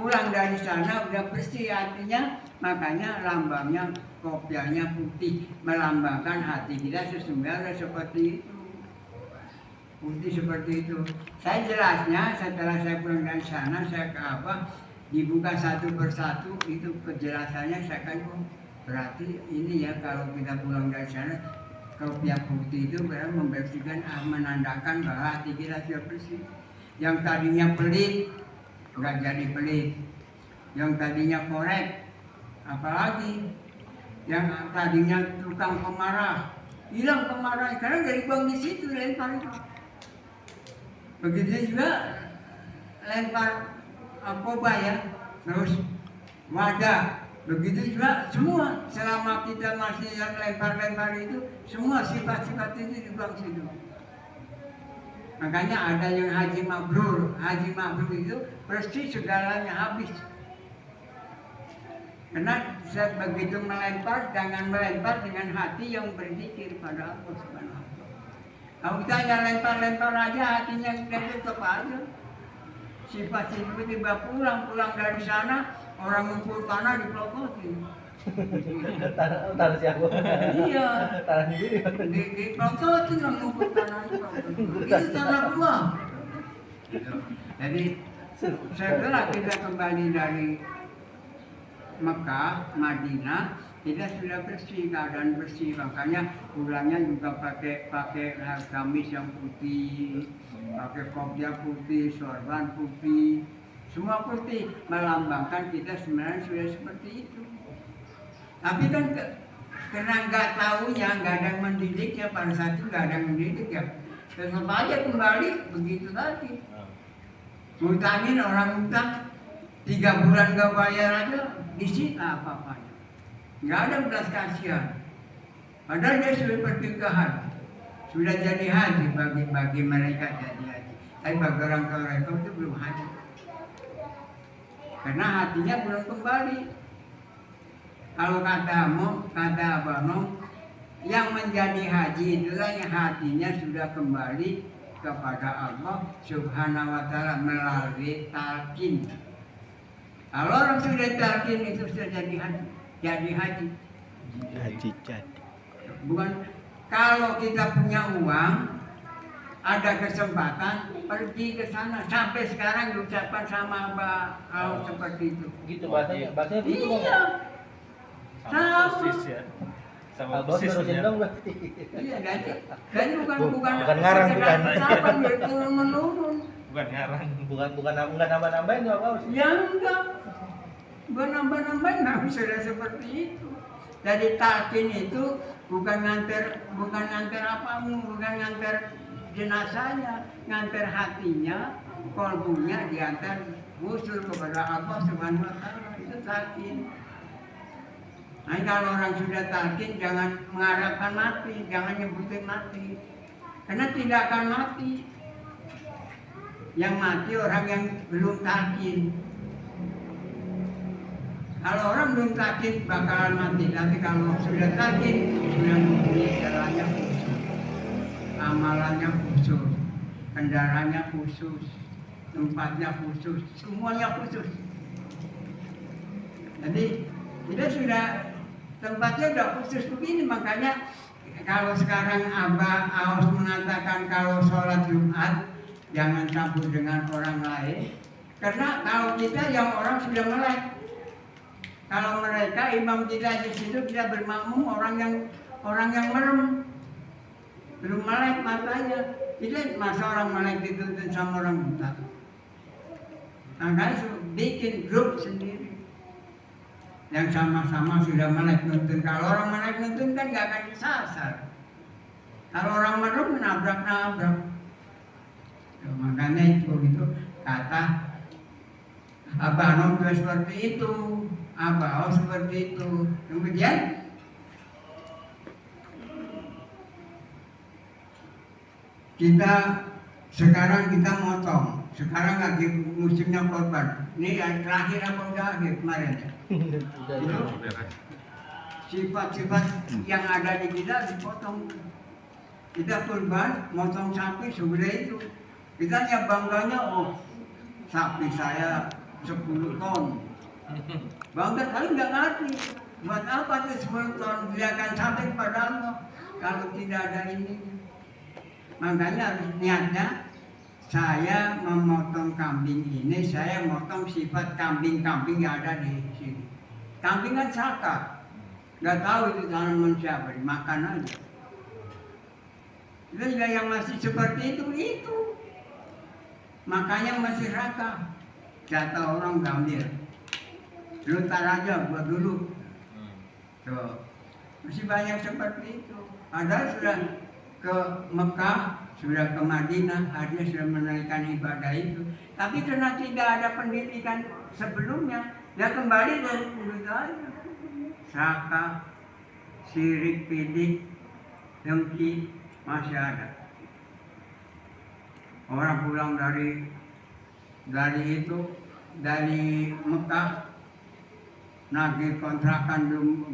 pulang dari sana udah bersih hatinya, makanya lambangnya kopiahnya putih, melambangkan hati kita sesungguhnya seperti itu. Putih seperti itu. Saya jelasnya setelah saya pulang dari sana, saya ke apa, dibuka satu persatu, itu penjelasannya saya kan berarti ini ya kalau kita pulang dari sana, kopiah putih itu berarti membersihkan, menandakan bahwa hati kita sudah bersih. Yang tadinya pelit, nggak jadi pelit. Yang tadinya korek, apalagi yang tadinya tukang pemarah, hilang pemarah karena dari buang di situ lempar itu. Begitu juga lempar narkoba ya, terus wadah. Begitu juga semua selama kita masih yang lempar-lempar itu, semua sifat-sifat itu dibuang situ. Makanya ada yang haji mabrur itu bersih segalanya habis. Karena begitu melempar, jangan melempar dengan hati yang berzikir pada Allah Subhanahu wa Ta'ala. Kalau kita hanya lempar-lempar aja, hatinya kita tutup aja. Sifat-sifat tiba pulang dari sana, orang ngumpul tanah dipelototin. Tanah siapa? Iya. Tanah sendiri. Dipelototin orang ngumpul tanah itu tanah gua. Jadi setelah kita kembali dari Mekah, Madinah, kita sudah bersih, keadaan bersih, makanya pulangnya juga pakai gamis yang putih, pakai kopiah putih, sorban putih, semua putih, melambangkan kita sebenarnya sudah seperti itu. Tapi kan karena nggak tahunya, nggak ada yang mendidiknya, pada saat itu nggak ada yang mendidik ya, tetap aja kembali begitu tadi. Ngutangin orang utang 3 bulan nggak bayar aja, disita apa-apanya. Nggak ada belas kasihan. Padahal dia sudah pergi ke haji, sudah jadi haji bagi mereka jadi haji. Tapi bagi orang tua itu belum haji. Karena hatinya belum kembali. Kalau kata Abah Nom, yang menjadi haji itulah yang hatinya sudah kembali kepada Allah Subhanahu wa Ta'ala melalui talqin. Kalau orang sudah talqin itu sudah jadi haji. Bukan kalau kita punya uang, ada kesempatan pergi ke sana. Sampai sekarang diucapkan sama Abah kalau seperti itu. Gitu bahasanya gitu. Iya. Sama. Sama persisnya. Iya, jadi bukan ngarang, bukan. Ucapan dari turun menurun. Bukan ngarang. Bukan nambah-nambahin tuh apa? Ya enggak. Bukan nambah-nambahin, sudah seperti itu. Jadi talqin itu bukan nganter jenazahnya, nganter hatinya, kolbunya diantar usul kepada Allah Subhanahu wa Ta'ala. Itu talqin. Nah, kalau orang sudah talqin jangan mengharapkan mati, jangan nyebutin mati. Karena tidak akan mati. Yang mati orang yang belum talqin. Kalau orang belum talqin bakalan mati, tapi kalau sudah talqin sudah mempunyai jalannya khusus, amalannya khusus, kendaraannya khusus, tempatnya khusus, semuanya khusus. Jadi kita sudah tempatnya udah khusus begini, makanya kalau sekarang Abah Aus mengatakan kalau sholat Jumat jangan campur dengan orang lain, karena kalau kita yang orang sudah melek. Kalau mereka imam kita di situ kita bermakmum orang yang merem, belum melek matanya. Jadi masa orang melek dituntun sama orang buta. Makanya bikin grup sendiri yang sama-sama sudah melek nuntun. Kalau orang melek nuntun kan nggak akan disasar. Kalau orang merem nabrak. Makanya itu kata Abah Nom juga seperti itu. Abah seperti itu. Kemudian kita sekarang motong. Sekarang lagi musimnya korban. Ini yang terakhir apa udah akhir kemarin? Itu sifat-sifat yang ada di kita dipotong. Kita kurban, motong sapi sudah itu. Kita ya bangganya, sapi saya 10 ton. Bangga kali nggak ngerti. Buat apa tuh 10 ton? Dia akan sampai kepada Allah kalau tidak ada ini. Makanya harus niatnya, saya memotong kambing ini, saya memotong sifat kambing-kambing yang ada di sini. Kambing kan sakat, nggak tahu itu tanaman siapa, dimakan aja. Itu juga yang masih seperti itu. Makanya masih raka. Jatah orang gambil. Lu tar aja buat dulu. Tuh. Masih banyak seperti itu. Padahal sudah ke Mekah, sudah ke Madinah, artinya sudah menaikkan ibadah itu. Tapi karena tidak ada pendidikan sebelumnya, ya kembali dari dulu aja. Saka, sirik, pidik, dengki, masih ada. Orang pulang dari Mekah, nagih kontrakan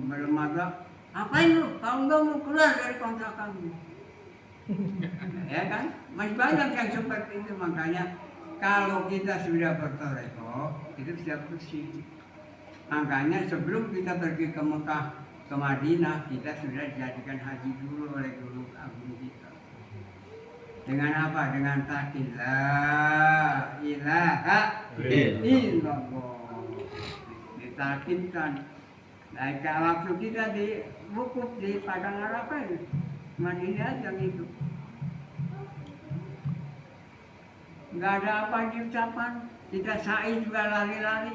belum ada. Apain lu? Kalau enggak mau keluar dari kontrakanmu. Ya kan? Masih banyak yang seperti itu. Makanya kalau kita sudah bertoreko, itu sudah bersih. Makanya sebelum kita pergi ke Mekah, ke Madinah, kita sudah dijadikan haji dulu oleh guru agung kita. Dengan apa? Dengan takdir la ilaha illallah. Ditakdirkan. Nah, waktu kita di wukuf di Padang Arafah ini, cuma ini aja gitu. Nggak ada apa diucapan, kita sa'i juga lari-lari.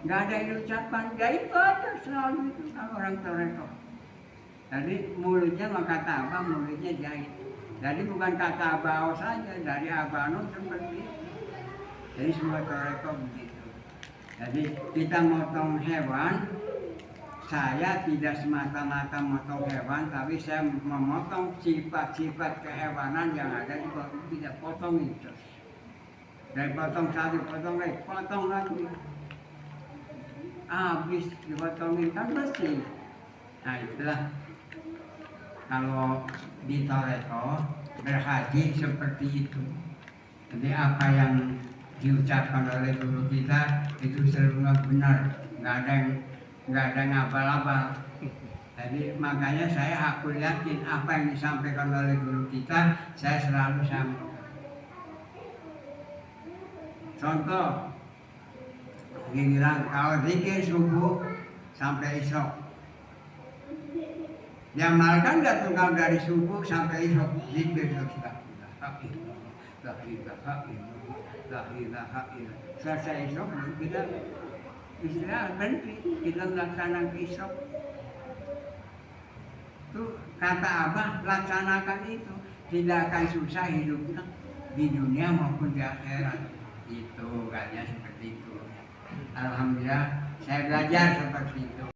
Nggak ada yang diucapan, ya itu aja selalu itu kalau orang toreko. Jadi mulutnya mah kata apa, mulutnya jahit. Jadi bukan kata abao saja, dari abano seperti itu. Jadi semua toreko begitu. Jadi kita motong hewan, saya tidak semata-mata motong hewan, tapi saya memotong sifat-sifat kehewanan yang ada di bawah, tidak potong itu. Dari potong satu, potong lagi. Habis dipotongin kan bersih. Nah itulah kalau di toreko berhaji seperti itu. Jadi apa yang diucapkan oleh guru kita itu selalu benar, nggak ada yang abal-abal. Jadi makanya saya aku yakin apa yang disampaikan oleh guru kita saya selalu sampaikan. Contoh, dia bilang kalau zikir subuh sampai isya, diamalkan nggak tuh kalau dari subuh sampai isya zikir terus la ilaha illallah. Selesai isya kita istirahat berhenti, kita melaksanakan isya. Itu kata Abah, laksanakan itu, tidak akan susah hidupnya di dunia maupun di akhirat. Itu kayaknya seperti itu. Alhamdulillah saya belajar seperti itu.